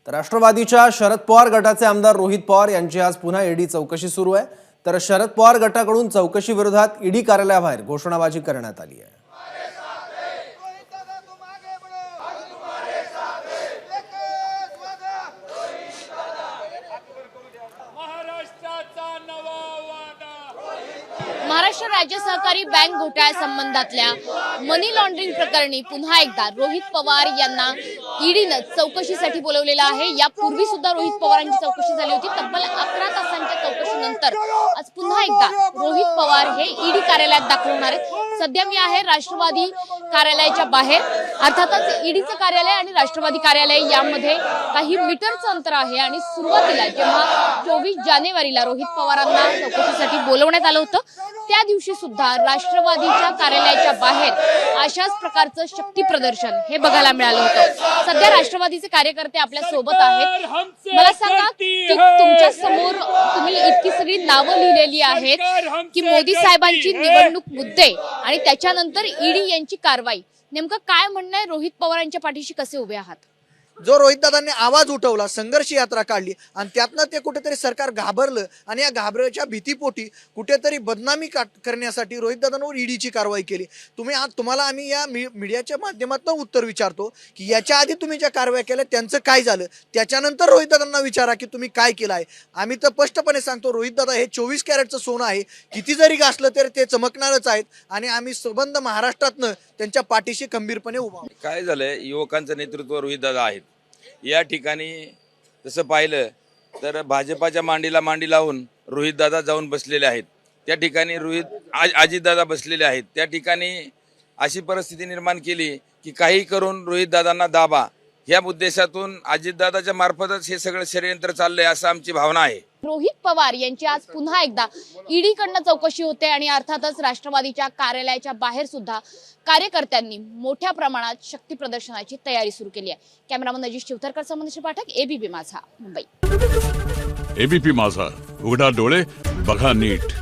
तर राष्ट्रवादीच्या शरद पवार गटाचे आमदार रोहित पवार यांची आज पुन्हा ईडी चौकशी सुरू आहे। तर शरद पवार गटाकडून चौकशी विरोधात ईडी कार्यालयाबाहेर घोषणाबाजी करण्यात आली आहे। महाराष्ट्र राज्य सहकारी बँक घोटाळ्यासंबंधातल्या मनी लॉन्ड्रिंग प्रकरणी पुन्हा एकदा रोहित पवार यांना ईडीनं चौकशीसाठी बोलवलेलं आहे। यापूर्वी सुद्धा रोहित पवारांची चौकशी झाली होती। तब्बल 11 तासांच्या चौकशीनंतर आज पुन्हा एकदा रोहित पवार हे ईडी कार्यालयात दाखल होणार आहेत। सध्या मी आहे राष्ट्रवादी कार्यालयाच्या बाहेर। अर्थातच ईडीचं कार्यालय आणि राष्ट्रवादी कार्यालय यामध्ये काही मीटरचं अंतर आहे आणि सुरुवातीला जेव्हा 24 जानेवारीला रोहित पवारांना चौकशीसाठी बोलवण्यात आलं होतं त्या दिवशी सुद्धा राष्ट्रवादीच्या कार्यालयाच्या बाहेर अशाच प्रकारचं शक्ती प्रदर्शन हे बघायला मिळालं होतं। सध्या राष्ट्रवादीचे कार्यकर्ते आपल्या सोबत आहेत। मला सांगा की तुमच्या समोर तुम्ही इतकी सगळी नावं लिहिलेली आहेत की मोदी साहेबांची निवडणूक मुद्दे आणि त्याच्यानंतर ईडी यांची कारवाई, नेमकं काय म्हणणं आहे? रोहित पवारांच्या पाठीशी कसे उभे आहात? जो रोहितदादांनी आवाज उठवला, संघर्ष यात्रा काढली आणि त्यातनं ते कुठेतरी सरकार घाबरलं आणि या घाबरण्याच्या भीतीपोटी कुठेतरी बदनामी करण्यासाठी रोहितदादांवर ईडीची कारवाई केली। तुम्हाला आम्ही या मीडियाच्या माध्यमातून उत्तर विचारतो की याच्या आधी तुम्ही ज्या कारवाई केल्या त्यांचं काय झालं, त्याच्यानंतर रोहितदादांना विचारा की तुम्ही काय केलं आहे। आम्ही तर स्पष्टपणे सांगतो रोहितदादा हे 24 कॅरेटचं सोनं आहे, किती जरी घासलं तरी ते चमकणारच आहेत आणि आम्ही संबंध महाराष्ट्रातनं त्यांच्या पाठीशी खंबीरपणे उभा आहोत। काय झालंय, युवकांचं नेतृत्व रोहितदादा आहेत। या ठिकाणी तसं पाहिलं तर भाजपाच्या मांडीला मांडी लावून रोहितदादा जाऊन बसलेले आहेत। त्या ठिकाणी अजितदादा बसलेले आहेत। त्या ठिकाणी अशी परिस्थिती निर्माण केली की काही करून रोहितदादांना दाबा, या उद्देशातून अजितदादाच्या मार्फतच हे सगळं षडयंत्र चाललंय असं आमची भावना आहे। रोहित पवार यांची आज पुन्हा एकदा ईडी कडनं चौकशी होते आणि अर्थातच राष्ट्रवादीच्या कार्यालयाच्या बाहेर सुद्धा कार्यकर्त्यांनी मोठ्या प्रमाणात शक्ती प्रदर्शनाची तयारी सुरू केली आहे। कॅमेरामन अजित शिवथरकर संबंधित पाठक, एबीपी माझा, मुंबई। एबीपी माझा, उघडा डोळे बघा नीट।